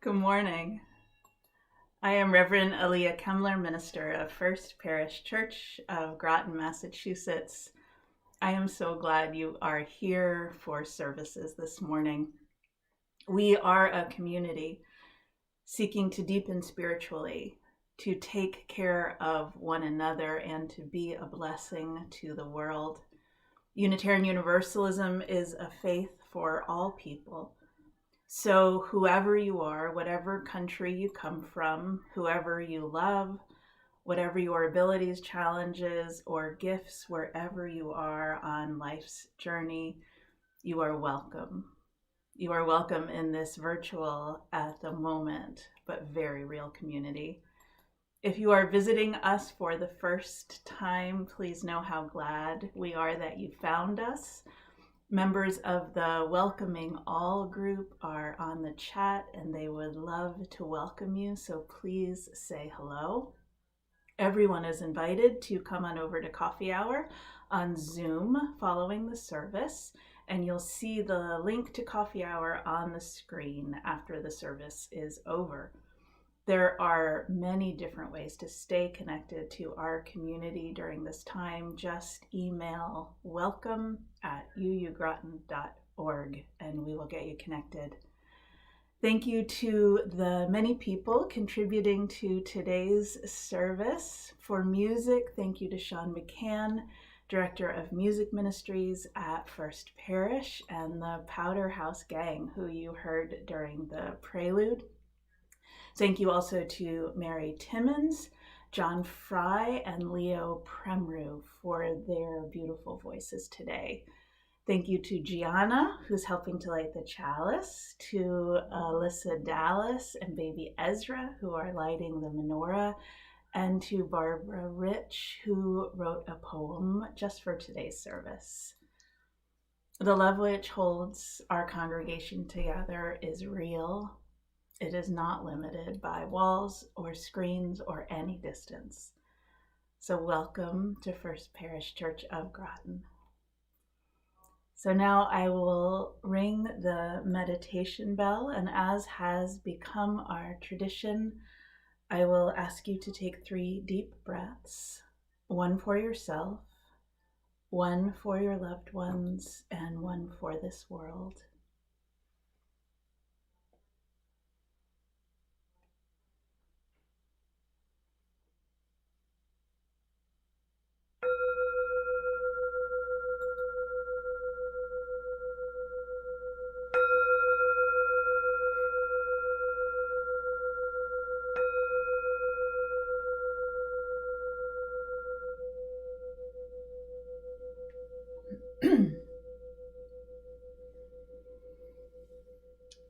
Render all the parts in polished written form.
Good morning. I am Reverend Aaliyah Kemmler, minister of First Parish Church of Groton, Massachusetts. I am so glad you are here for services this morning. We are a community seeking to deepen spiritually, to take care of one another, and to be a blessing to the world. Unitarian Universalism is a faith for all people. So whoever you are, whatever country you come from, whoever you love, whatever your abilities, challenges, or gifts, wherever you are on life's journey, you are welcome. You are welcome in this virtual, at the moment, but very real community. If you are visiting us for the first time, please know how glad we are that you found us. Members of the Welcoming All group are on the chat and they would love to welcome you, so please say hello. Everyone is invited to come on over to coffee hour on Zoom following the service, and you'll see the link to coffee hour on the screen after the service is over. There are many different ways to stay connected to our community during this time. Just email welcome@uugroton.org and we will get you connected. Thank you to the many people contributing to today's service. For music, thank you to Shawn McCann, Director of Music Ministries at First Parish, and the Powder House Gang, who you heard during the Prelude. Thank you also to Mary Timmons, John Frey, and Leo Premru for their beautiful voices today. Thank you to Gianna, who's helping to light the chalice, to Alyssa Dallas and baby Ezra, who are lighting the menorah, and to Barbara Rich, who wrote a poem just for today's service. The love which holds our congregation together is real. It is not limited by walls or screens or any distance. So welcome to First Parish Church of Groton. So now I will ring the meditation bell, and as has become our tradition, I will ask you to take 3 deep breaths, one for yourself, one for your loved ones, and one for this world.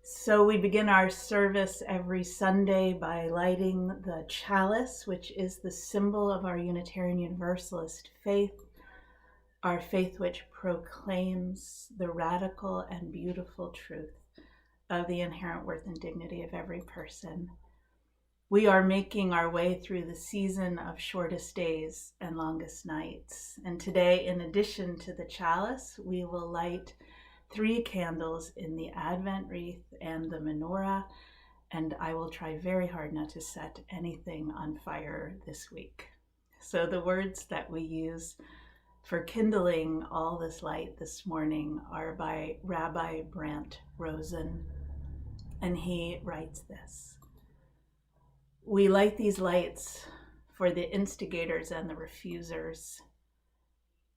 So we begin our service every Sunday by lighting the chalice, which is the symbol of our Unitarian Universalist faith, our faith which proclaims the radical and beautiful truth of the inherent worth and dignity of every person. We are making our way through the season of shortest days and longest nights. And today, in addition to the chalice, we will light 3 candles in the Advent wreath and the menorah, and I will try very hard not to set anything on fire this week. So the words that we use for kindling all this light this morning are by Rabbi Brant Rosen, and he writes this: "We light these lights for the instigators and the refusers,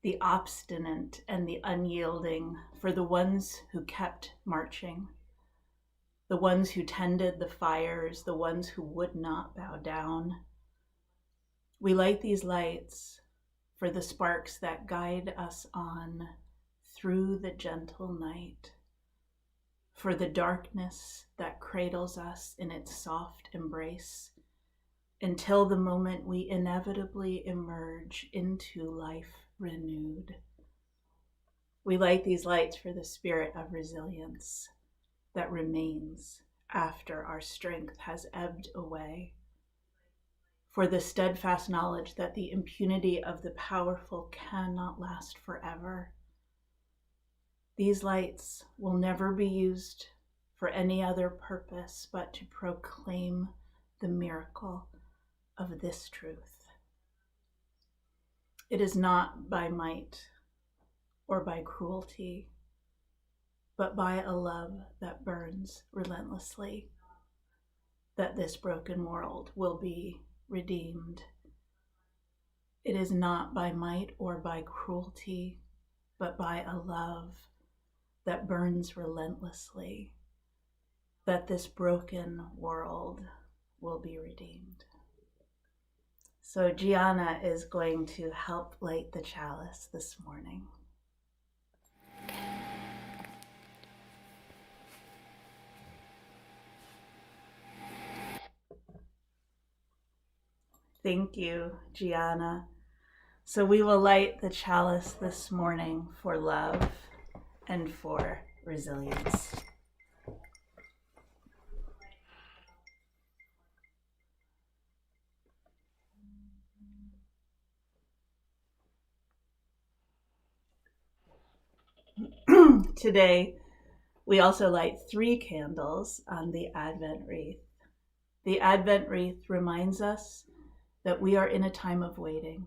the obstinate and the unyielding, for the ones who kept marching, the ones who tended the fires, the ones who would not bow down. We light these lights for the sparks that guide us on through the gentle night, for the darkness that cradles us in its soft embrace, until the moment we inevitably emerge into life renewed. We light these lights for the spirit of resilience that remains after our strength has ebbed away, for the steadfast knowledge that the impunity of the powerful cannot last forever. These lights will never be used for any other purpose but to proclaim the miracle of this truth. It is not by might or by cruelty, but by a love that burns relentlessly, that this broken world will be redeemed. It is not by might or by cruelty, but by a love that burns relentlessly, that this broken world will be redeemed. So Gianna is going to help light the chalice this morning. Thank you, Gianna. So we will light the chalice this morning for love and for resilience. Today, we also light 3 candles on the Advent wreath. The Advent wreath reminds us that we are in a time of waiting.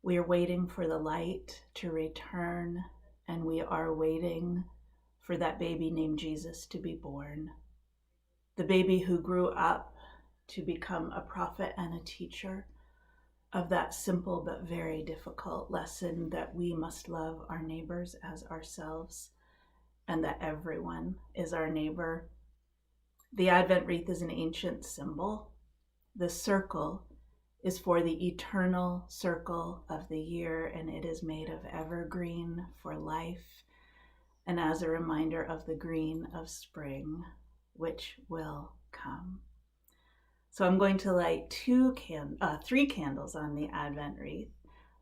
We are waiting for the light to return, and we are waiting for that baby named Jesus to be born. The baby who grew up to become a prophet and a teacher of that simple but very difficult lesson that we must love our neighbors as ourselves, and that everyone is our neighbor. The Advent wreath is an ancient symbol. The circle is for the eternal circle of the year, and it is made of evergreen for life, and as a reminder of the green of spring, which will come. So I'm going to light 3 candles on the Advent wreath,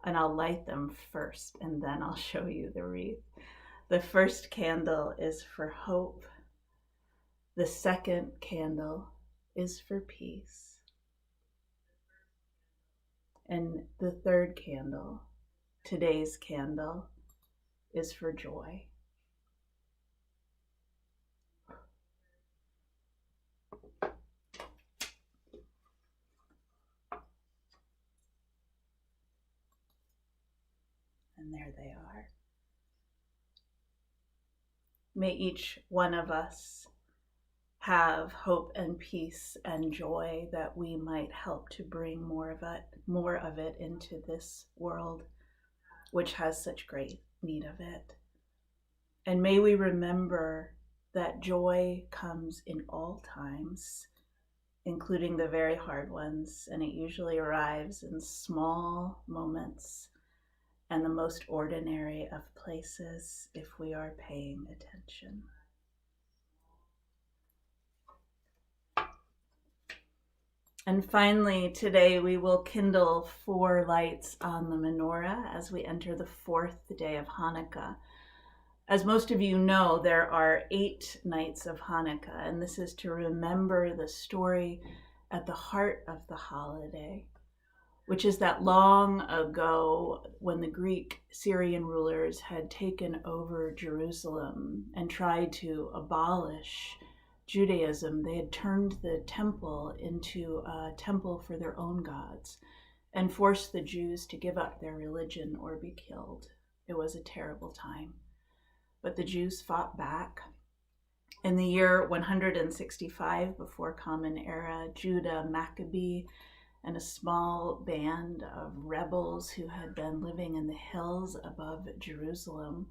and I'll light them first, and then I'll show you the wreath. The first candle is for hope. The second candle is for peace. And the third candle, today's candle, is for joy. And there they are. May each one of us have hope and peace and joy, that we might help to bring more of it into this world, which has such great need of it. And may we remember that joy comes in all times, including the very hard ones, and it usually arrives in small moments and the most ordinary of places if we are paying attention. And finally, today we will kindle 4 lights on the menorah as we enter the 4th day of Hanukkah. As most of you know, there are 8 nights of Hanukkah, and this is to remember the story at the heart of the holiday, which is that long ago when the Greek Syrian rulers had taken over Jerusalem and tried to abolish Judaism, they had turned the temple into a temple for their own gods and forced the Jews to give up their religion or be killed. It was a terrible time. But the Jews fought back. In the year 165 before Common Era, Judah Maccabee and a small band of rebels who had been living in the hills above Jerusalem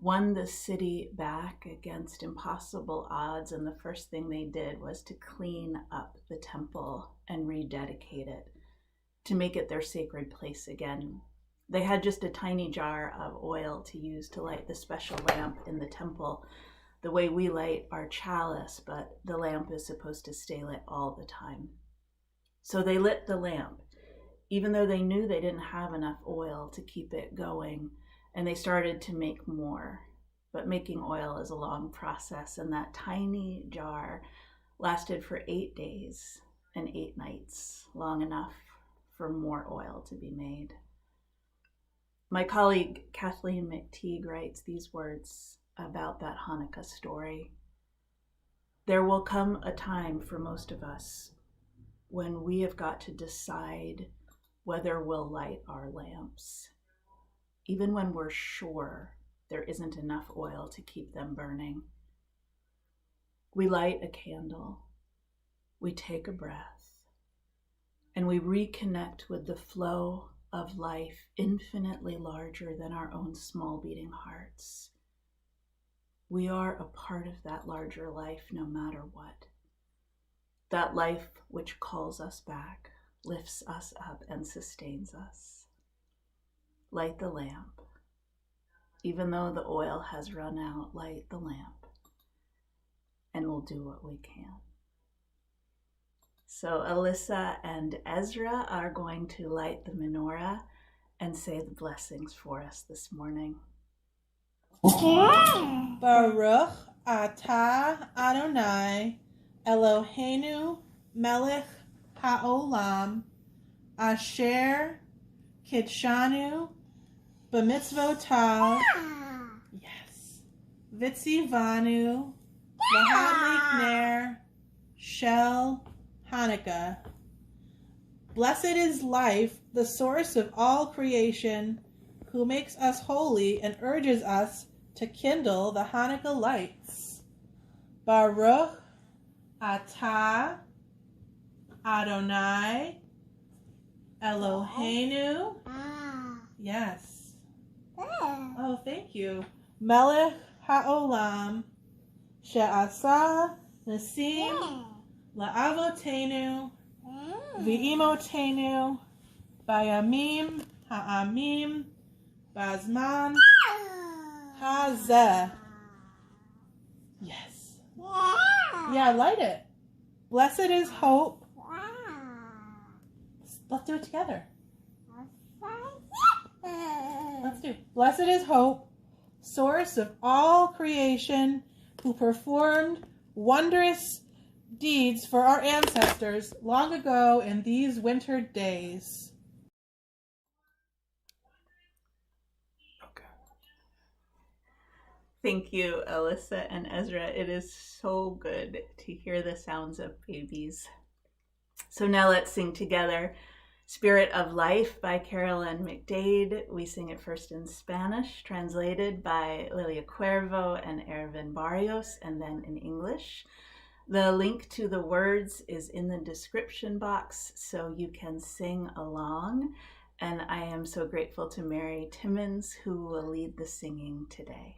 won the city back against impossible odds, and the first thing they did was to clean up the temple and rededicate it, to make it their sacred place again. They had just a tiny jar of oil to use to light the special lamp in the temple, the way we light our chalice, but the lamp is supposed to stay lit all the time. So they lit the lamp, even though they knew they didn't have enough oil to keep it going, and they started to make more. But making oil is a long process, and that tiny jar lasted for 8 days and 8 nights, long enough for more oil to be made. My colleague Kathleen McTeague writes these words about that Hanukkah story. There will come a time for most of us when we have got to decide whether we'll light our lamps, even when we're sure there isn't enough oil to keep them burning. We light a candle, we take a breath, and we reconnect with the flow of life infinitely larger than our own small beating hearts. We are a part of that larger life no matter what. That life which calls us back, lifts us up, and sustains us. Light the lamp. Even though the oil has run out, light the lamp, and we'll do what we can. So Alyssa and Ezra are going to light the menorah and say the blessings for us this morning. Baruch atah Adonai Eloheinu melech haolam asher kidshanu b'mitzvotav v'tzivanu l'hadlik ner shel Hanukkah. Blessed is life, the source of all creation, who makes us holy and urges us to kindle the Hanukkah lights. Baruch atah Adonai Eloheinu. Yes. Oh, thank you. Melech haolam she'asa nasim la'avotenu v'imotenu bayamim ha'amim bazman hazeh. Yes. Yeah, light it. Blessed is hope. Let's do it together. Let's do. Blessed is hope, source of all creation, who performed wondrous deeds for our ancestors long ago in these winter days. Okay. Thank you, Alyssa and Ezra. It is so good to hear the sounds of babies. So now let's sing together Spirit of Life by Carolyn McDade. We sing it first in Spanish, translated by Lilia Cuervo and Ervin Barrios, and then in English. The link to the words is in the description box, so you can sing along. And I am so grateful to Mary Timmons, who will lead the singing today.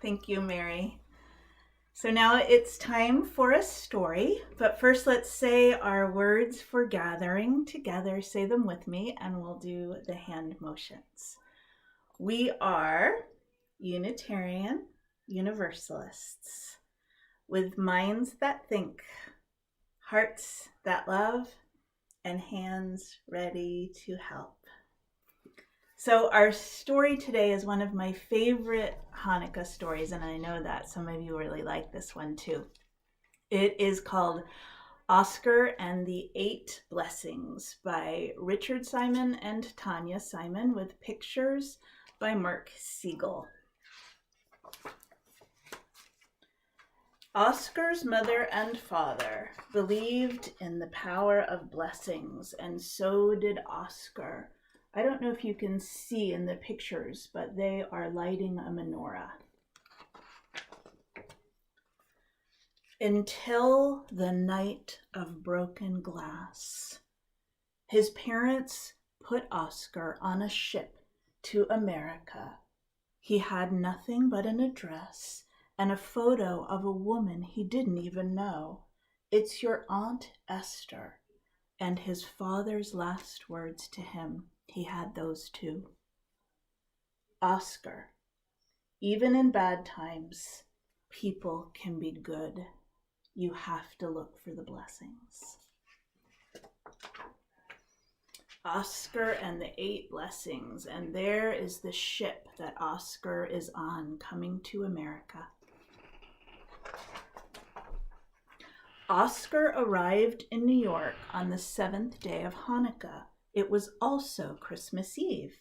Thank you, Mary. So now it's time for a story, but first let's say our words for gathering together. Say them with me and we'll do the hand motions. We are Unitarian Universalists with minds that think, hearts that love, and hands ready to help. So our story today is one of my favorite Hanukkah stories, and I know that some of you really like this one too. It is called Oskar and the 8 Blessings by Richard Simon and Tanya Simon, with pictures by Mark Siegel. Oskar's mother and father believed in the power of blessings, and so did Oskar. I don't know if you can see in the pictures, but they are lighting a menorah. Until the night of broken glass, his parents put Oskar on a ship to America. He had nothing but an address and a photo of a woman he didn't even know. It's your Aunt Esther. And his father's last words to him, he had those too. Oskar, even in bad times, people can be good. You have to look for the blessings. Oskar and the 8 Blessings, and there is the ship that Oskar is on, coming to America. Oskar arrived in New York on the 7th day of Hanukkah. It was also Christmas Eve.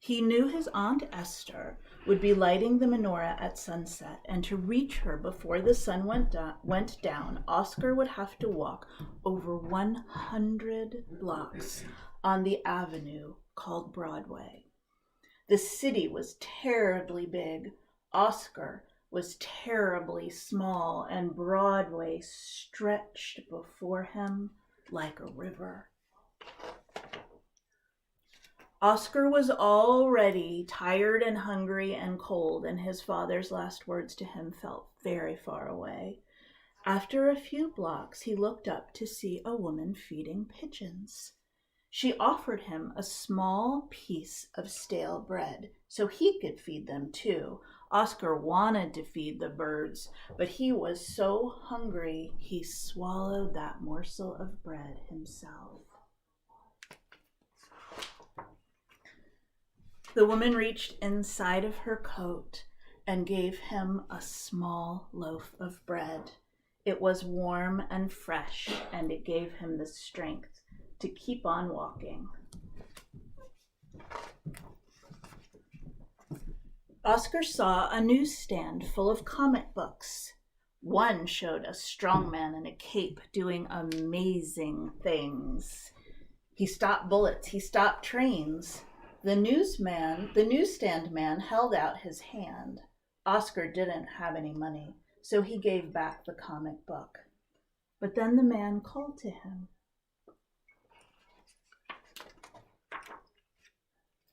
He knew his Aunt Esther would be lighting the menorah at sunset, and to reach her before the sun went down, Oskar would have to walk over 100 blocks on the avenue called Broadway. The city was terribly big. Oskar was terribly small, and Broadway stretched before him like a river. Oskar was already tired and hungry and cold, and his father's last words to him felt very far away. After a few blocks, he looked up to see a woman feeding pigeons. She offered him a small piece of stale bread so he could feed them too. Oskar wanted to feed the birds, but he was so hungry he swallowed that morsel of bread himself. The woman reached inside of her coat and gave him a small loaf of bread. It was warm and fresh, and it gave him the strength to keep on walking. Oskar saw a newsstand full of comic books. One showed a strong man in a cape doing amazing things. He stopped bullets, he stopped trains. The newsstand man held out his hand. Oskar didn't have any money, so he gave back the comic book. But then the man called to him.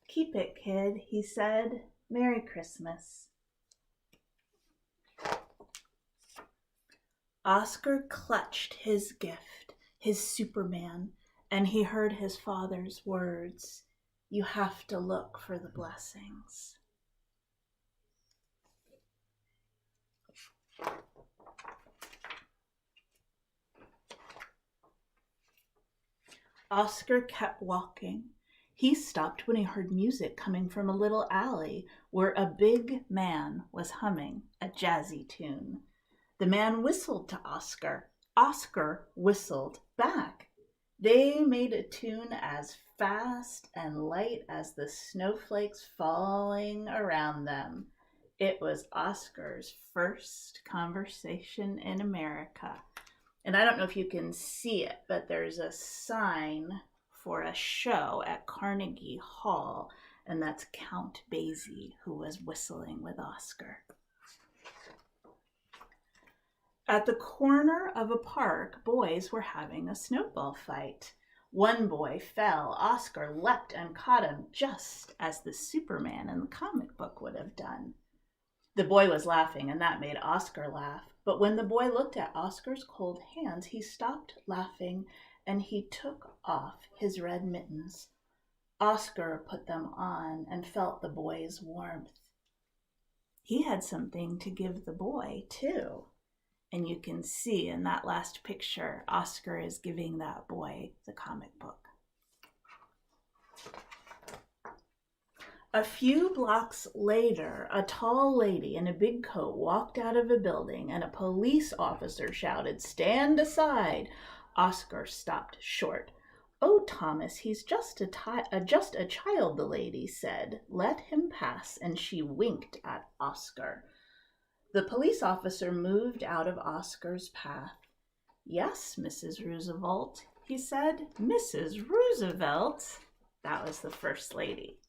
"Keep it, kid," he said. "Merry Christmas." Oskar clutched his gift, his Superman, and he heard his father's words. You have to look for the blessings. Oskar kept walking. He stopped when he heard music coming from a little alley where a big man was humming a jazzy tune. The man whistled to Oskar. Oskar whistled back. They made a tune as fast and light as the snowflakes falling around them. It was Oskar's first conversation in America. And I don't know if you can see it, but there's a sign for a show at Carnegie Hall, and that's Count Basie who was whistling with Oskar. At the corner of a park, boys were having a snowball fight. One boy fell. Oskar leapt and caught him, just as the Superman in the comic book would have done. The boy was laughing, and that made Oskar laugh. But when the boy looked at Oskar's cold hands, he stopped laughing, and he took off his red mittens. Oskar put them on and felt the boy's warmth. He had something to give the boy, too. And you can see in that last picture, Oskar is giving that boy the comic book. A few blocks later, a tall lady in a big coat walked out of a building and a police officer shouted, "Stand aside!" Oskar stopped short. "Oh, Thomas, he's just a child," the lady said. "Let him pass," and she winked at Oskar. The police officer moved out of Oskar's path. "Yes, Mrs. Roosevelt," he said. "Mrs. Roosevelt?" That was the First Lady.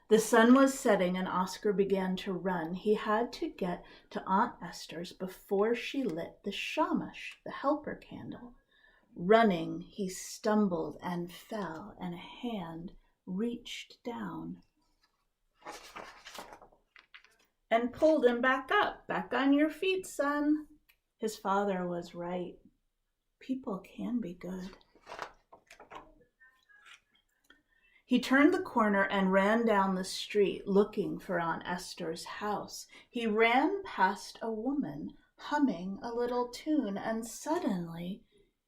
The sun was setting and Oskar began to run. He had to get to Aunt Esther's before she lit the shamash, the helper candle. Running, he stumbled and fell, and a hand reached down and pulled him back up. "Back on your feet, son." His father was right. People can be good. He turned the corner and ran down the street looking for Aunt Esther's house. He ran past a woman humming a little tune, and suddenly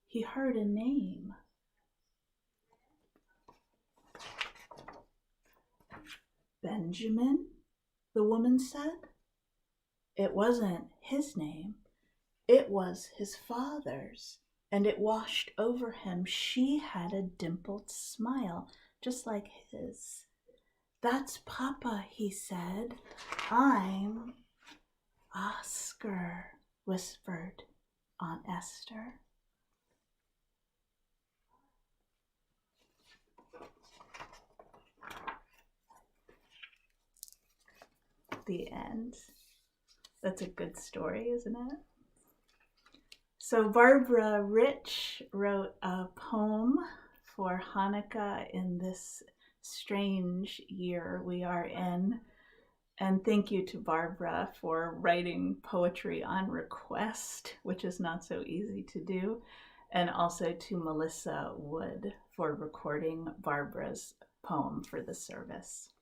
he heard a name. "Benjamin?" the woman said. It wasn't his name. It was his father's, and it washed over him. She had a dimpled smile, just like his. "That's Papa," he said. "I'm Oskar," whispered Aunt Esther. The end. That's a good story, isn't it? So Barbara Rich wrote a poem for Hanukkah in this strange year we are in. And thank you to Barbara for writing poetry on request, which is not so easy to do. And also to Melissa Wood for recording Barbara's poem for the service.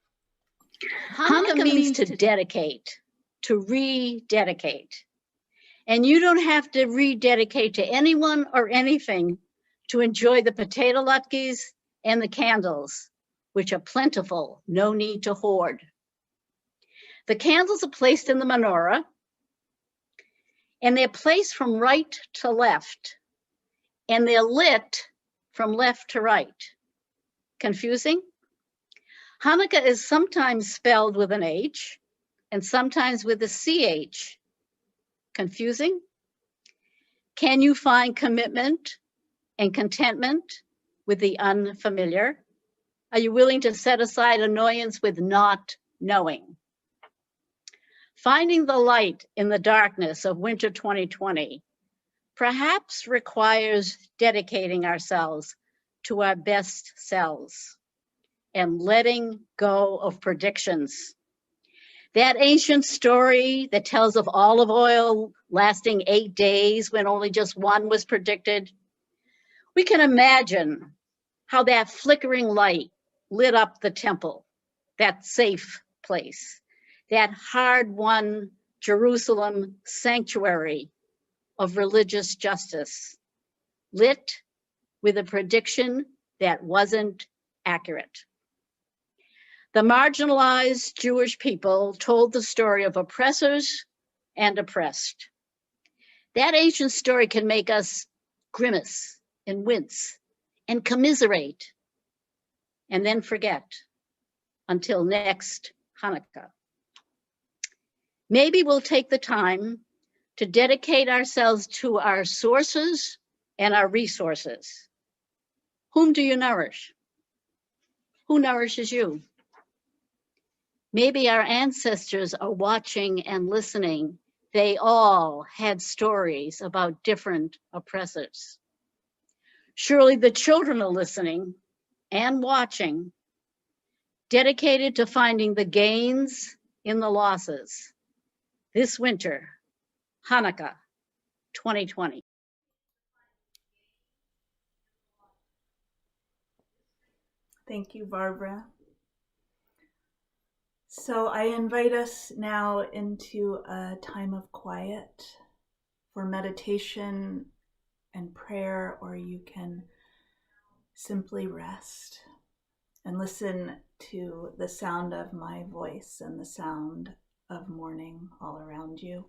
Hanukkah means to dedicate, to rededicate. And you don't have to rededicate to anyone or anything to enjoy the potato latkes and the candles, which are plentiful, no need to hoard. The candles are placed in the menorah, and they're placed from right to left, and they're lit from left to right. Confusing? Hanukkah is sometimes spelled with an H and sometimes with a CH. Confusing? Can you find commitment and contentment with the unfamiliar? Are you willing to set aside annoyance with not knowing? Finding the light in the darkness of winter 2020 perhaps requires dedicating ourselves to our best selves and letting go of predictions. That ancient story that tells of olive oil lasting 8 days when only just one was predicted, we can imagine how that flickering light lit up the temple, that safe place, that hard-won Jerusalem sanctuary of religious justice, lit with a prediction that wasn't accurate. The marginalized Jewish people told the story of oppressors and oppressed. That ancient story can make us grimace and wince and commiserate and then forget until next Hanukkah. Maybe we'll take the time to dedicate ourselves to our sources and our resources. Whom do you nourish? Who nourishes you? Maybe our ancestors are watching and listening. They all had stories about different oppressors. Surely the children are listening and watching, dedicated to finding the gains in the losses. This winter, Hanukkah 2020. Thank you, Barbara. So I invite us now into a time of quiet for meditation and prayer, or you can simply rest and listen to the sound of my voice and the sound of morning all around you.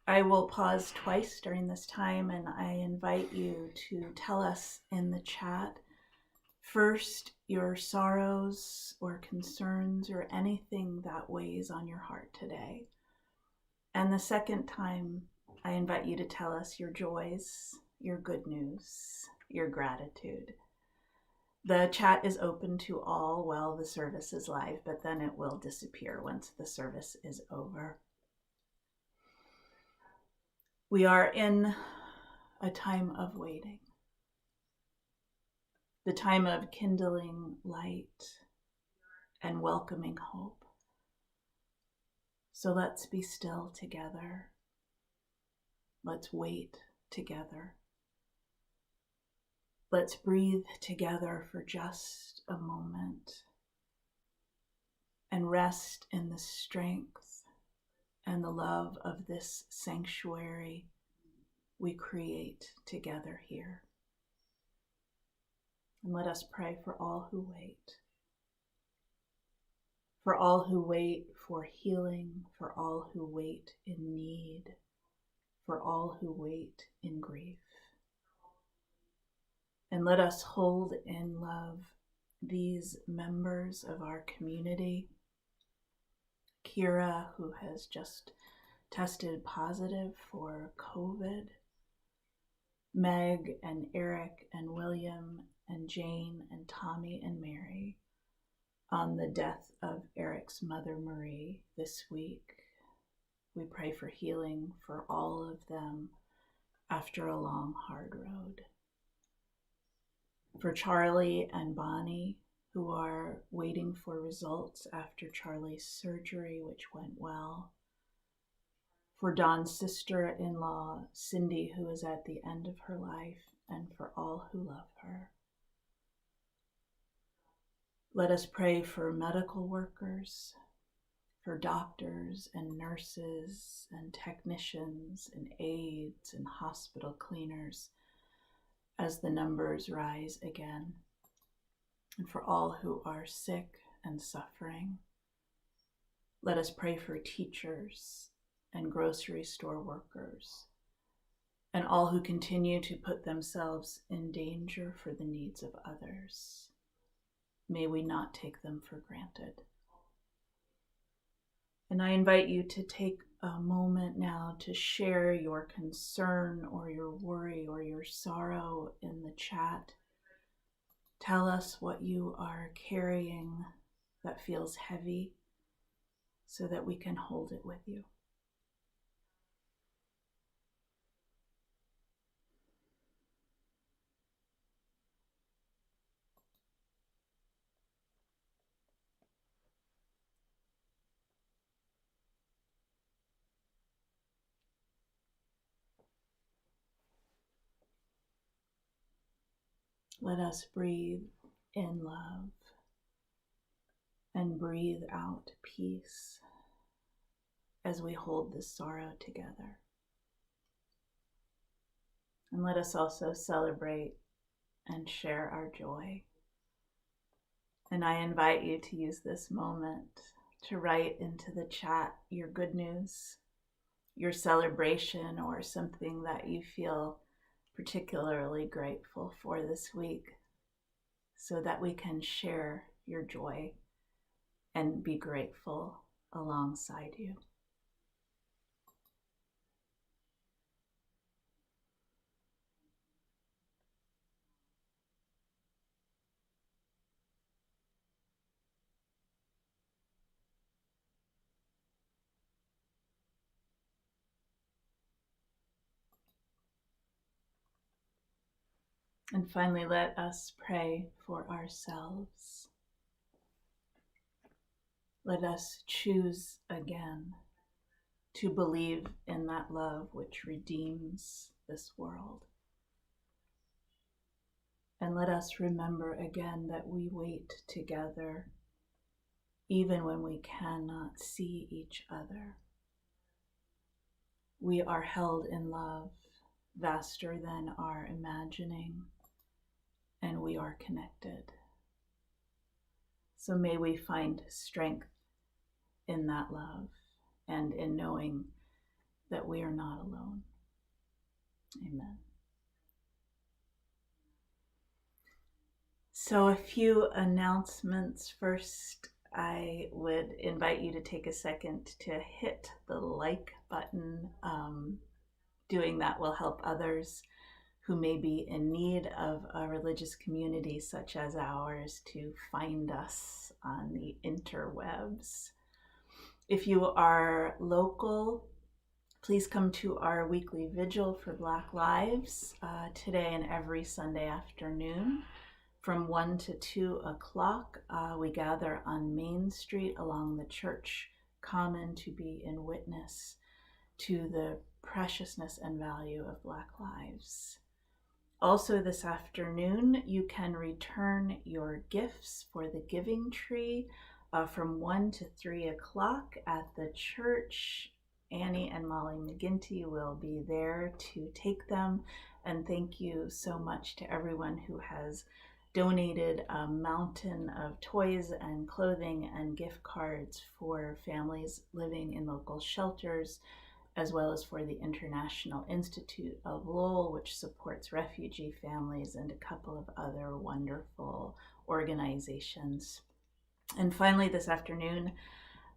I will pause twice during this time, and I invite you to tell us in the chat first your sorrows or concerns or anything that weighs on your heart today. And the second time, I invite you to tell us your joys, your good news, your gratitude. The chat is open to all while the service is live, but then it will disappear once the service is over. We are in a time of waiting, the time of kindling light and welcoming hope. So let's be still together. Let's wait together. Let's breathe together for just a moment and rest in the strength and the love of this sanctuary we create together here. And let us pray for all who wait. For all who wait for healing, for all who wait in need, for all who wait in grief. And let us hold in love these members of our community. Kira, who has just tested positive for COVID. Meg and Eric and William and Jane and Tommy and Mary on the death of Eric's mother, Marie, this week. We pray for healing for all of them after a long, hard road. For Charlie and Bonnie, who are waiting for results after Charlie's surgery, which went well. For Don's sister-in-law, Cindy, who is at the end of her life, and for all who love her. Let us pray for medical workers, for doctors and nurses and technicians and aides and hospital cleaners as the numbers rise again, and for all who are sick and suffering. Let us pray for teachers and grocery store workers and all who continue to put themselves in danger for the needs of others. May we not take them for granted. And I invite you to take a moment now to share your concern or your worry or your sorrow in the chat. Tell us what you are carrying that feels heavy so that we can hold it with you. Let us breathe in love and breathe out peace as we hold this sorrow together. And let us also celebrate and share our joy. And I invite you to use this moment to write into the chat your good news, your celebration, or something that you feel particularly grateful for this week, so that we can share your joy and be grateful alongside you. And finally, let us pray for ourselves. Let us choose again to believe in that love which redeems this world. And let us remember again that we wait together, even when we cannot see each other. We are held in love, vaster than our imagining, and we are connected. So may we find strength in that love and in knowing that we are not alone. Amen. So a few announcements. First, I would invite you to take a second to hit the like button. Doing that will help others who may be in need of a religious community such as ours to find us on the interwebs. If you are local, please come to our weekly vigil for Black Lives today and every Sunday afternoon. From 1 to 2 o'clock, we gather on Main Street along the church common to be in witness to the preciousness and value of Black lives. Also this afternoon, you can return your gifts for the giving tree from 1 to 3 o'clock at the church. Annie and Molly McGinty will be there to take them. And thank you so much to everyone who has donated a mountain of toys and clothing and gift cards for families living in local shelters, as well as for the International Institute of Lowell, which supports refugee families, and a couple of other wonderful organizations. And finally, this afternoon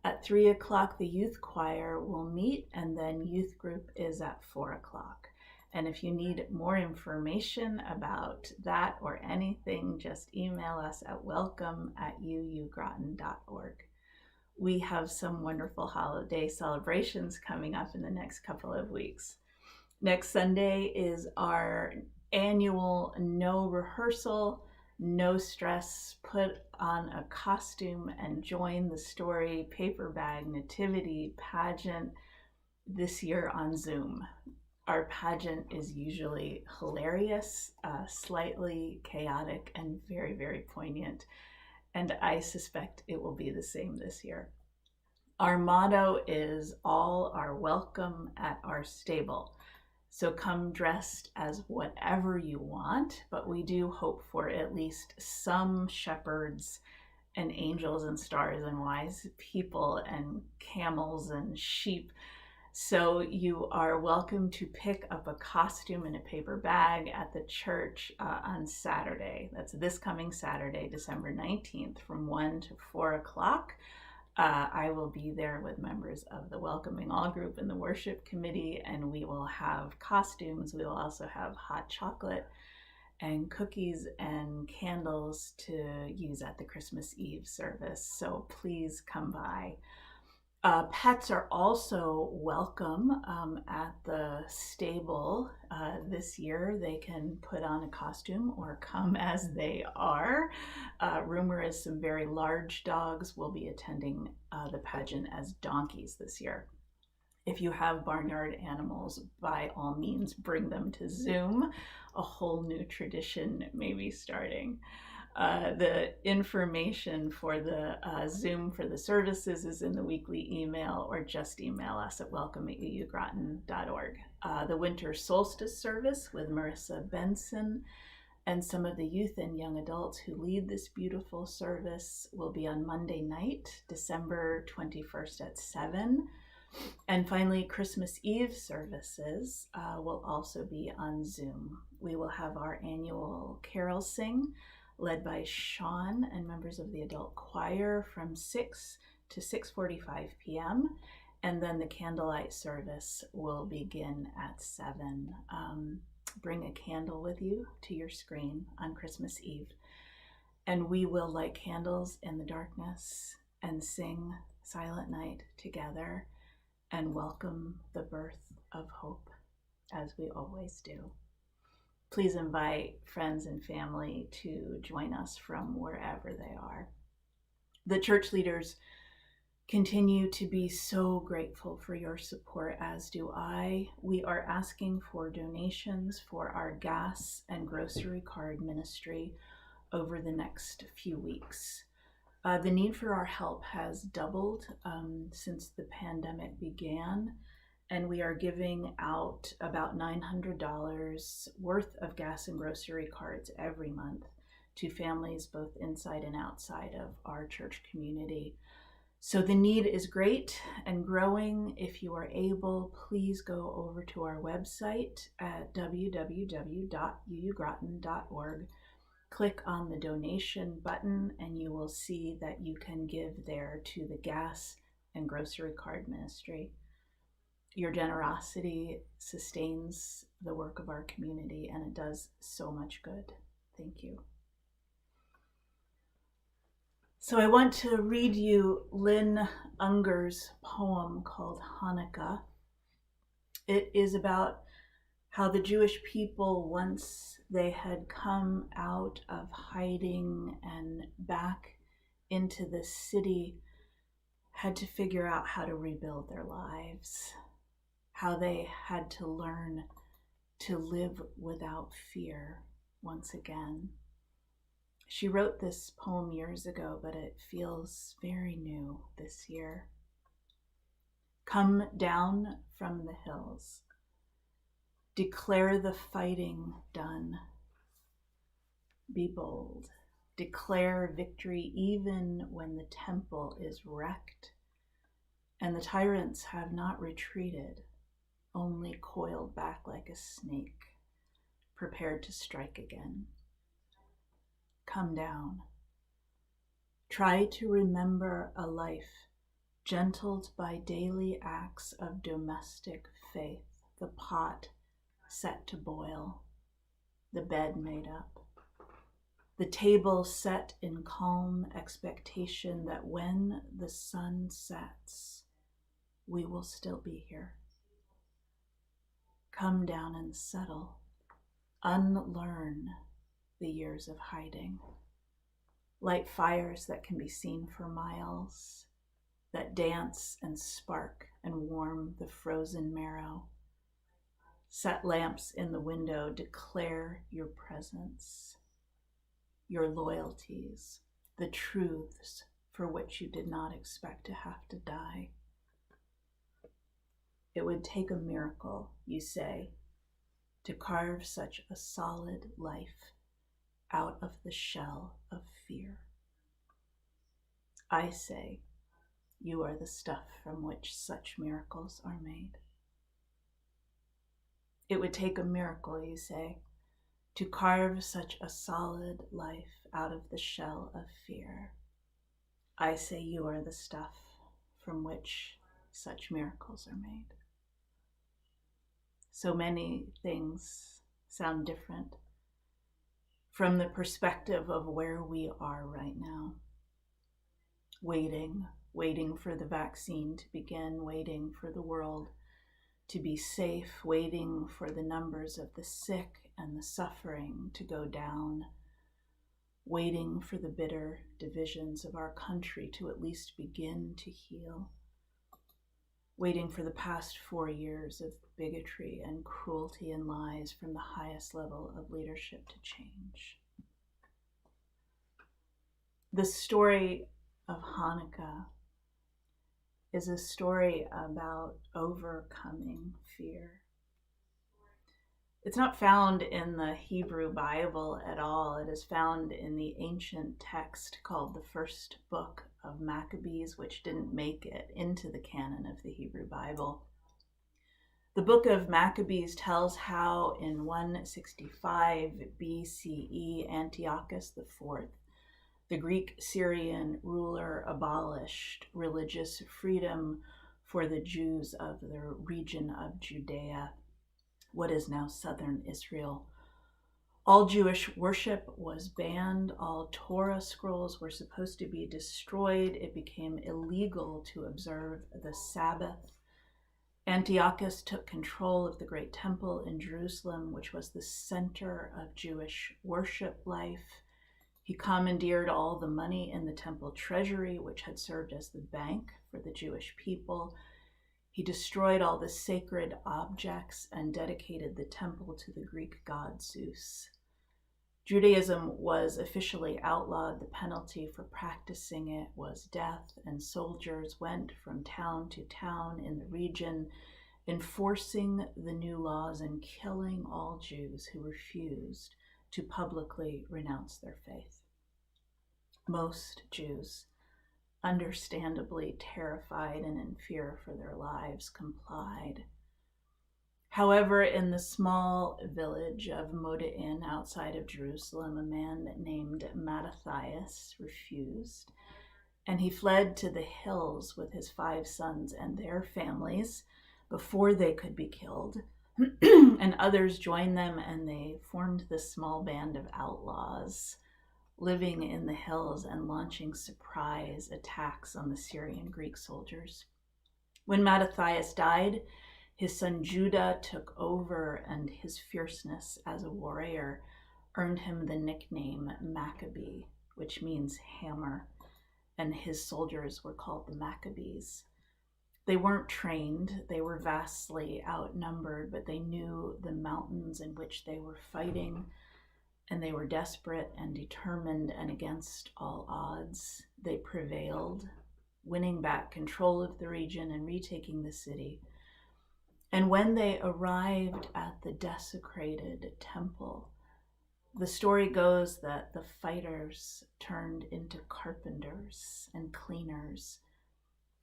at 3 o'clock, the youth choir will meet, and then youth group is at 4 o'clock. And if you need more information about that or anything, just email us at welcome@uugroton.org. We have some wonderful holiday celebrations coming up in the next couple of weeks. Next Sunday is our annual no rehearsal, no stress, put on a costume and join the story paper bag nativity pageant this year on Zoom. Our pageant is usually hilarious, slightly chaotic, and very, very poignant. And I suspect it will be the same this year. Our motto is all are welcome at our stable. So come dressed as whatever you want, but we do hope for at least some shepherds and angels and stars and wise people and camels and sheep. So you are welcome to pick up a costume in a paper bag at the church on Saturday. That's this coming Saturday, December 19th, from 1 to 4 o'clock. I will be there with members of the Welcoming All group and the worship committee, and we will have costumes. We will also have hot chocolate and cookies and candles to use at the Christmas Eve service. So please come by. Pets are also welcome at the stable this year. They can put on a costume or come as they are. Rumor is some very large dogs will be attending the pageant as donkeys this year. If you have barnyard animals, by all means, bring them to Zoom. A whole new tradition may be starting. The information for the Zoom for the services is in the weekly email, or just email us at welcome@uugroton.org. The winter solstice service with Marissa Benson and some of the youth and young adults who lead this beautiful service will be on Monday night, December 21st at 7. And finally, Christmas Eve services will also be on Zoom. We will have our annual carol sing led by Shawn and members of the adult choir from 6 to 6:45 p.m. And then the candlelight service will begin at 7. Bring a candle with you to your screen on Christmas Eve. And we will light candles in the darkness and sing Silent Night together and welcome the birth of hope, as we always do. Please invite friends and family to join us from wherever they are. The church leaders continue to be so grateful for your support, as do I. We are asking for donations for our gas and grocery card ministry over the next few weeks. The need for our help has doubled since the pandemic began, and we are giving out about $900 worth of gas and grocery cards every month to families both inside and outside of our church community. So the need is great and growing. If you are able, please go over to our website at www.uugroton.org. Click on the donation button and you will see that you can give there to the gas and grocery card ministry. Your generosity sustains the work of our community and it does so much good. Thank you. So I want to read you Lynn Unger's poem called Hanukkah. It is about how the Jewish people, once they had come out of hiding and back into the city, had to figure out how to rebuild their lives, how they had to learn to live without fear once again. She wrote this poem years ago, but it feels very new this year. Come down from the hills. Declare the fighting done. Be bold. Declare victory even when the temple is wrecked and the tyrants have not retreated, only coiled back like a snake, prepared to strike again. Come down. Try to remember a life gentled by daily acts of domestic faith, the pot set to boil, the bed made up, the table set in calm expectation that when the sun sets, we will still be here. Come down and settle, unlearn the years of hiding. Light fires that can be seen for miles, that dance and spark and warm the frozen marrow. Set lamps in the window, declare your presence, your loyalties, the truths for which you did not expect to have to die. It would take a miracle, you say, to carve such a solid life out of the shell of fear. I say, you are the stuff from which such miracles are made. It would take a miracle, you say, to carve such a solid life out of the shell of fear. I say you are the stuff from which such miracles are made. So many things sound different from the perspective of where we are right now. Waiting for the vaccine to begin, waiting for the world to be safe, waiting for the numbers of the sick and the suffering to go down, waiting for the bitter divisions of our country to at least begin to heal, waiting for the past 4 years of bigotry and cruelty and lies from the highest level of leadership to change. The story of Hanukkah is a story about overcoming fear. It's not found in the Hebrew Bible at all. It is found in the ancient text called the first book of Maccabees, which didn't make it into the canon of the Hebrew Bible. The book of Maccabees tells how in 165 BCE, Antiochus IV, the Greek-Syrian ruler, abolished religious freedom for the Jews of the region of Judea, what is now southern Israel. All Jewish worship was banned. All Torah scrolls were supposed to be destroyed. It became illegal to observe the Sabbath. Antiochus took control of the great temple in Jerusalem, which was the center of Jewish worship life. He He commandeered all the money in the temple treasury, which had served as the bank for the Jewish people. He destroyed all the sacred objects and dedicated the temple to the Greek god Zeus. Judaism was officially outlawed. The penalty for practicing it was death, and soldiers went from town to town in the region, enforcing the new laws and killing all Jews who refused to publicly renounce their faith. Most Jews, understandably terrified and in fear for their lives, complied. However, in the small village of Moda'in outside of Jerusalem, a man named Mattathias refused, and he fled to the hills with his 5 sons and their families before they could be killed. And others joined them, and they formed this small band of outlaws living in the hills and launching surprise attacks on the Syrian Greek soldiers. When Mattathias died, his son Judah took over, and his fierceness as a warrior earned him the nickname Maccabee, which means hammer, and his soldiers were called the Maccabees. They weren't trained, they were vastly outnumbered, but they knew the mountains in which they were fighting, and they were desperate and determined, and against all odds, they prevailed, winning back control of the region and retaking the city. And when they arrived at the desecrated temple, the story goes that the fighters turned into carpenters and cleaners,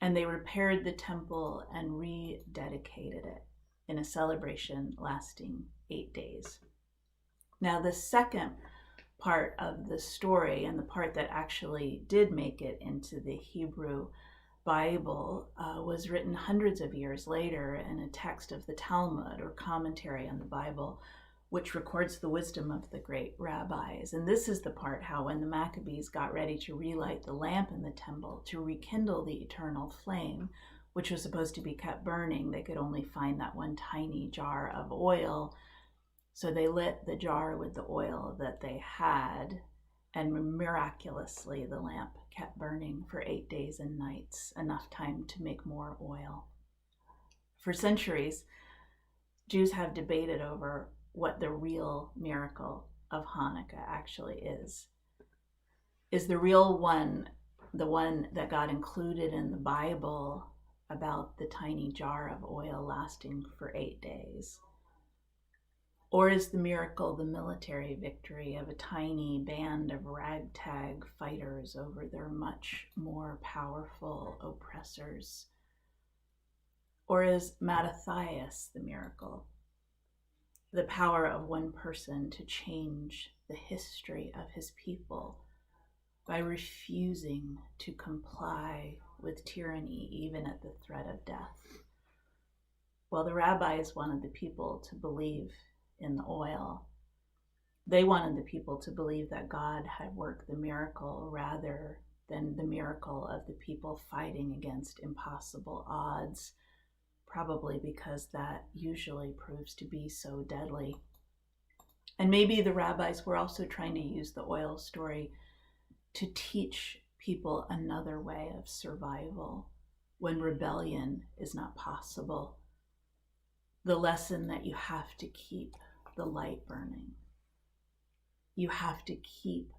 and they repaired the temple and rededicated it in a celebration lasting 8 days. Now, the second part of the story, and the part that actually did make it into the Hebrew Bible, was written hundreds of years later in a text of the Talmud, or commentary on the Bible, which records the wisdom of the great rabbis. And this is the part how, when the Maccabees got ready to relight the lamp in the temple to rekindle the eternal flame, which was supposed to be kept burning, they could only find that one tiny jar of oil. So they lit the jar with the oil that they had, and miraculously the lamp kept burning for 8 days and nights, enough time to make more oil. For centuries, Jews have debated over what the real miracle of Hanukkah actually is. Is the real one the one that got included in the Bible about the tiny jar of oil lasting for 8 days? Or is the miracle the military victory of a tiny band of ragtag fighters over their much more powerful oppressors? Or is Mattathias the miracle? The power of one person to change the history of his people by refusing to comply with tyranny, even at the threat of death. Well, the rabbis wanted the people to believe in the oil. They wanted the people to believe that God had worked the miracle rather than the miracle of the people fighting against impossible odds, probably because that usually proves to be so deadly. And maybe the rabbis were also trying to use the oil story to teach people another way of survival when rebellion is not possible. The lesson that you have to keep the light burning. You have to keep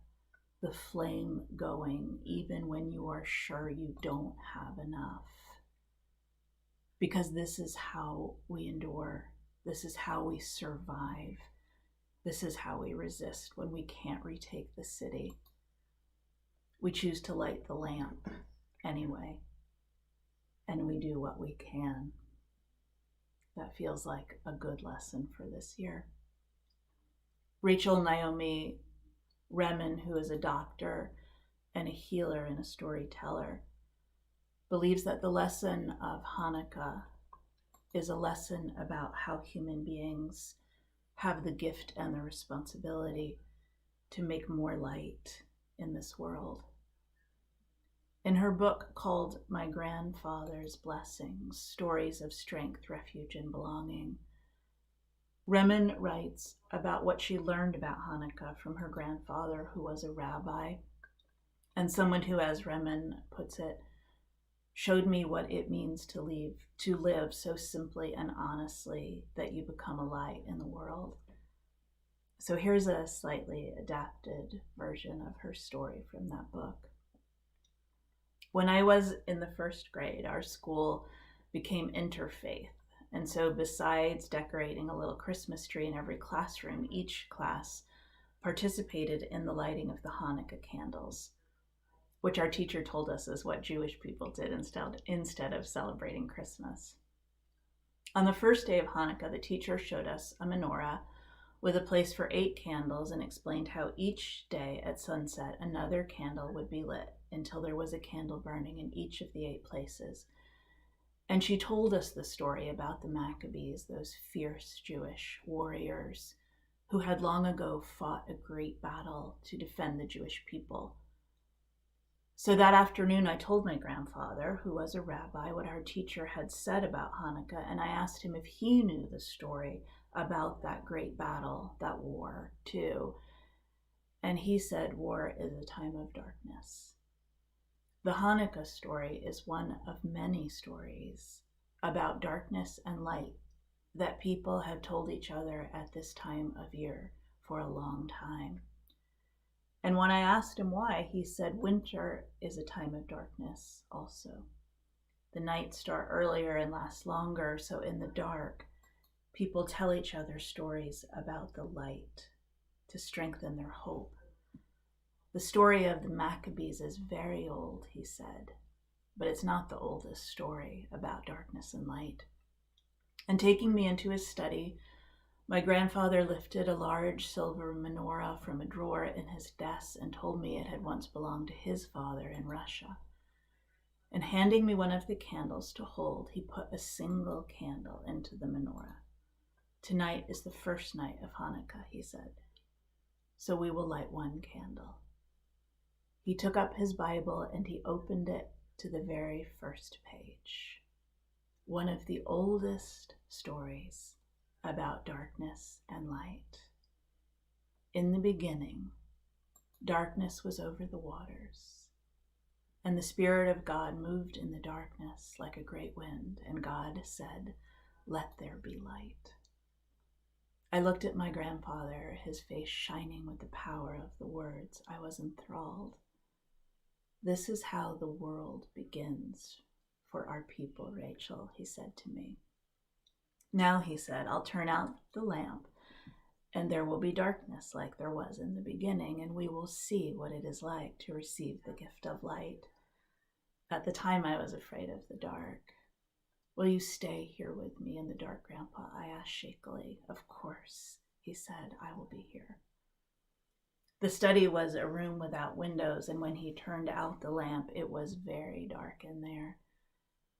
the flame going even when you are sure you don't have enough. Because this is how we endure. This is how we survive. This is how we resist when we can't retake the city. We choose to light the lamp anyway, and we do what we can. That feels like a good lesson for this year. Rachel Naomi Remen, who is a doctor and a healer and a storyteller, believes that the lesson of Hanukkah is a lesson about how human beings have the gift and the responsibility to make more light in this world. In her book called My Grandfather's Blessings, Stories of Strength, Refuge, and Belonging, Remen writes about what she learned about Hanukkah from her grandfather, who was a rabbi, and someone who, as Remen puts it, showed me what it means to live so simply and honestly that you become a light in the world. So here's a slightly adapted version of her story from that book. When I was in the first grade, our school became interfaith. And so besides decorating a little Christmas tree in every classroom, each class participated in the lighting of the Hanukkah candles, which our teacher told us is what Jewish people did instead of celebrating Christmas. On the first day of Hanukkah, the teacher showed us a menorah with a place for 8 candles and explained how each day at sunset another candle would be lit until there was a candle burning in each of the 8 places. And she told us the story about the Maccabees, those fierce Jewish warriors who had long ago fought a great battle to defend the Jewish people. So that afternoon, I told my grandfather, who was a rabbi, what our teacher had said about Hanukkah, and I asked him if he knew the story about that great battle, that war, too. And he said, war is a time of darkness. The Hanukkah story is one of many stories about darkness and light that people have told each other at this time of year for a long time. And when I asked him why, he said winter is a time of darkness also. The nights start earlier and last longer, so in the dark, people tell each other stories about the light to strengthen their hope. The story of the Maccabees is very old, he said, but it's not the oldest story about darkness and light. And taking me into his study, my grandfather lifted a large silver menorah from a drawer in his desk and told me it had once belonged to his father in Russia. And handing me one of the candles to hold, he put a single candle into the menorah. Tonight is the first night of Hanukkah, he said, so we will light one candle. He took up his Bible and he opened it to the very first page. One of the oldest stories about darkness and light. In the beginning, darkness was over the waters, and the Spirit of God moved in the darkness like a great wind, and God said, "Let there be light." I looked at my grandfather, his face shining with the power of the words. I was enthralled. This is how the world begins for our people, Rachel, he said to me. Now, he said, I'll turn out the lamp, and there will be darkness like there was in the beginning, and we will see what it is like to receive the gift of light. At the time, I was afraid of the dark. Will you stay here with me in the dark, Grandpa? I asked shakily. Of course, he said, I will be here. The study was a room without windows, and when he turned out the lamp, it was very dark in there.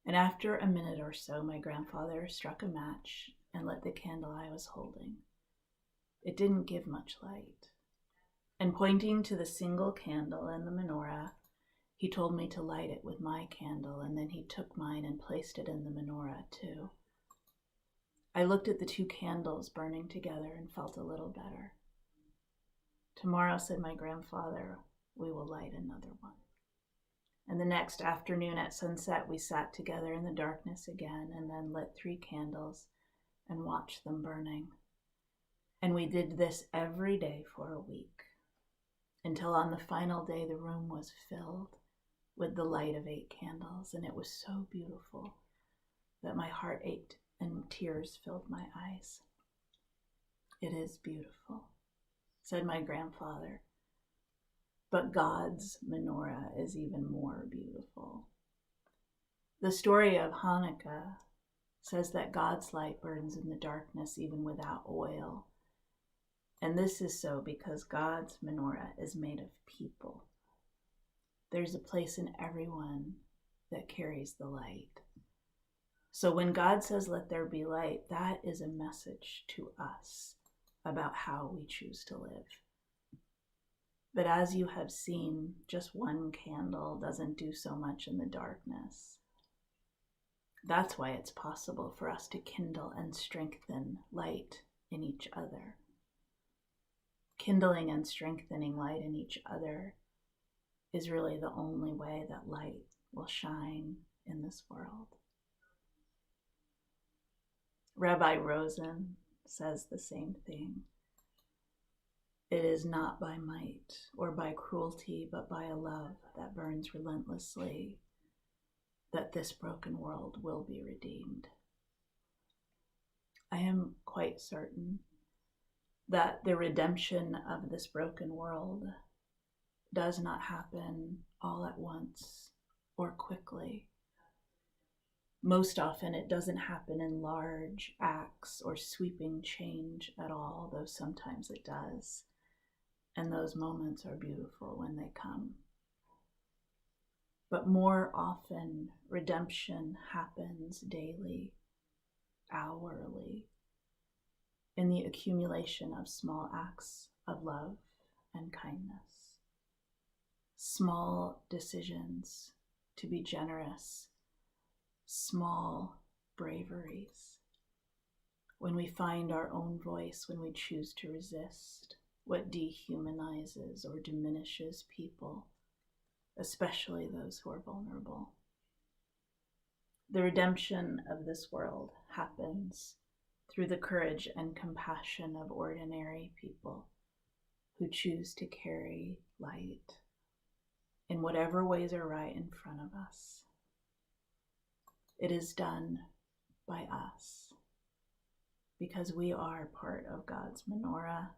And after a minute or so, my grandfather struck a match and lit the candle I was holding. It didn't give much light. And pointing to the single candle in the menorah, he told me to light it with my candle, and then he took mine and placed it in the menorah too. I looked at the 2 candles burning together and felt a little better. Tomorrow, said my grandfather, we will light another one. And the next afternoon at sunset, we sat together in the darkness again and then lit 3 candles and watched them burning. And we did this every day for a week, until on the final day the room was filled with the light of 8 candles, and it was so beautiful that my heart ached and tears filled my eyes. It is beautiful, said my grandfather, but God's menorah is even more beautiful. The story of Hanukkah says that God's light burns in the darkness even without oil. And this is so because God's menorah is made of people. There's a place in everyone that carries the light. So when God says, let there be light, that is a message to us about how we choose to live. But as you have seen, just one candle doesn't do so much in the darkness. That's why it's possible for us to kindle and strengthen light in each other. Kindling and strengthening light in each other is really the only way that light will shine in this world. Rabbi Rosen says the same thing. It is not by might or by cruelty, but by a love that burns relentlessly, that this broken world will be redeemed. I am quite certain that the redemption of this broken world does not happen all at once or quickly. Most often it doesn't happen in large acts or sweeping change at all, though sometimes it does. And those moments are beautiful when they come. But more often, redemption happens daily, hourly, in the accumulation of small acts of love and kindness. Small decisions to be generous, small braveries. When we find our own voice, when we choose to resist what dehumanizes or diminishes people, especially those who are vulnerable. The redemption of this world happens through the courage and compassion of ordinary people who choose to carry light in whatever ways are right in front of us. It is done by us because we are part of God's menorah,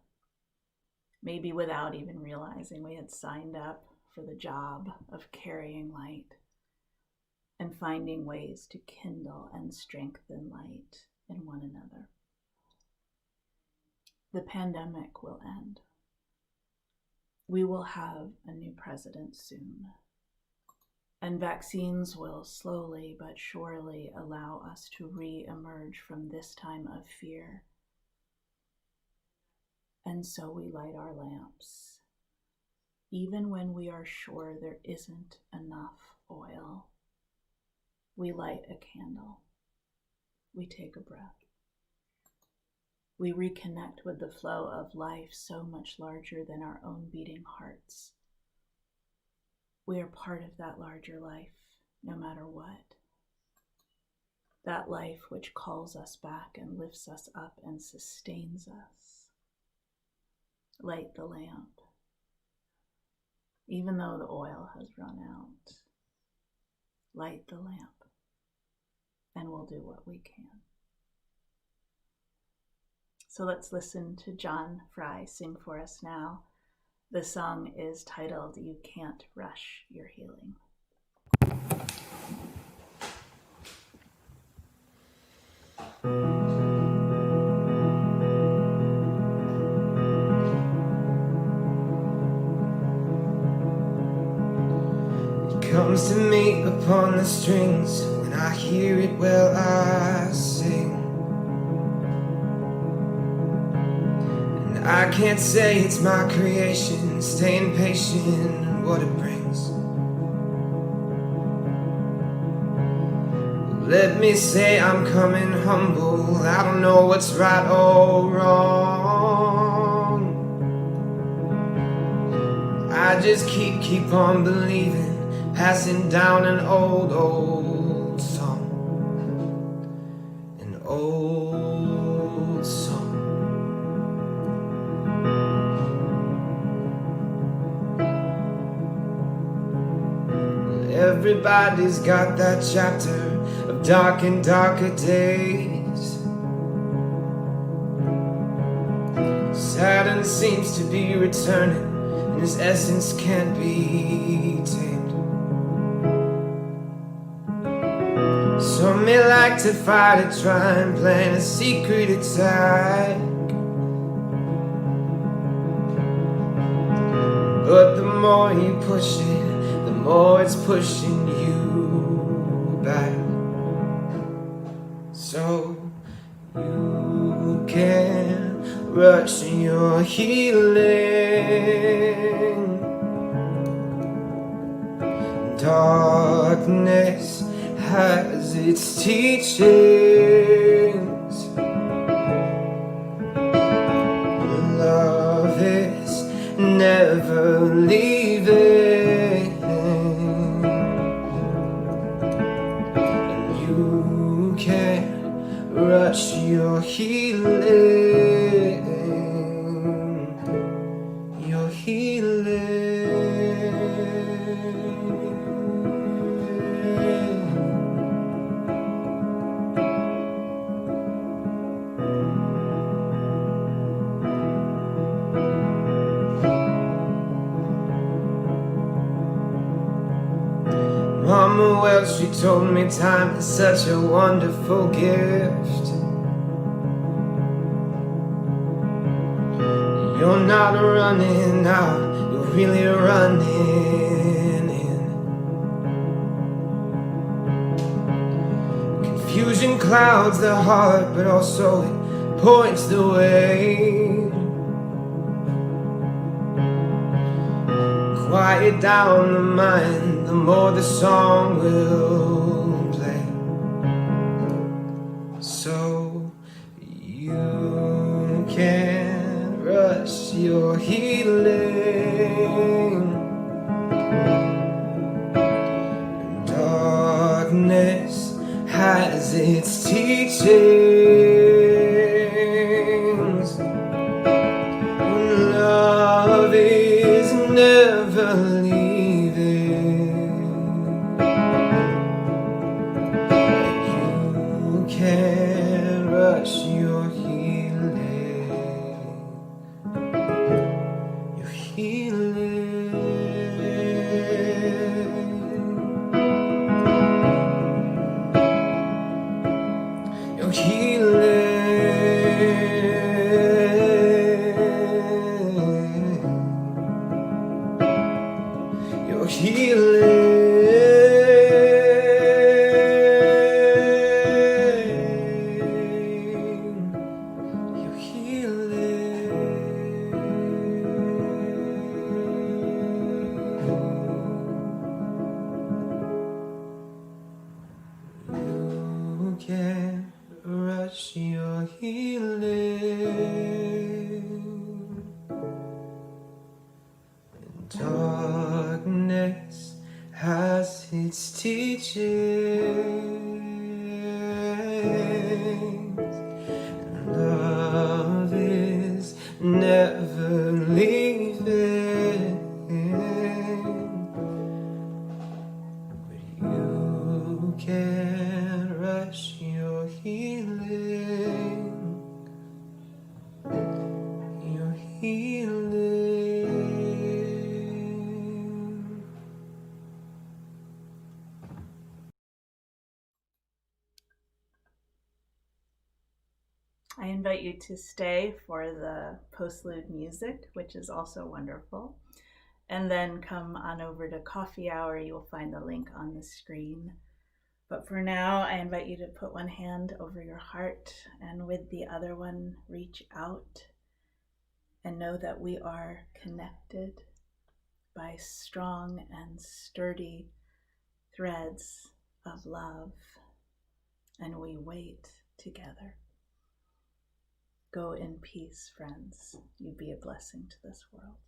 maybe without even realizing we had signed up for the job of carrying light and finding ways to kindle and strengthen light in one another. The pandemic will end. We will have a new president soon, and vaccines will slowly but surely allow us to re-emerge from this time of fear. And so we light our lamps, even when we are sure there isn't enough oil. We light a candle. We take a breath. We reconnect with the flow of life so much larger than our own beating hearts. We are part of that larger life, no matter what. That life which calls us back and lifts us up and sustains us. Light the lamp, even though the oil has run out. Light the lamp, and we'll do what we can. So let's listen to John Frey sing for us now. The song is titled, You Can't Rush Your Healing. Comes to me upon the strings, when I hear it well I sing. And I can't say it's my creation, staying patient and what it brings. Let me say I'm coming humble, I don't know what's right or wrong. I just keep on believing, passing down an old song. An old song. Everybody's got that chapter of dark and darker days. Saturn seems to be returning, and his essence can't be tamed. Some may like to fight it, try and plan a secret attack. But the more you push it, the more it's pushing you back. So you can't rush your healing. Darkness has its teachings, Mama, well, she told me time is such a wonderful gift. You're not running out, you're really running in. Confusion clouds the heart, but also it points the way. Quiet down the mind, the more the song will play. So you can rush your healing. Darkness has its teachings. When love is never leaving, you can rush your healing. Your healing. Your healing. Your healing. Your healing. You can rush your healing. Darkness has its teachings, and love is never leaving. But you can rush your healing. Your healing. I invite you to stay for the postlude music, which is also wonderful. And then come on over to coffee hour. You will find the link on the screen. But for now, I invite you to put one hand over your heart and with the other one, reach out and know that we are connected by strong and sturdy threads of love, and we wait together. Go in peace, friends. You be a blessing to this world.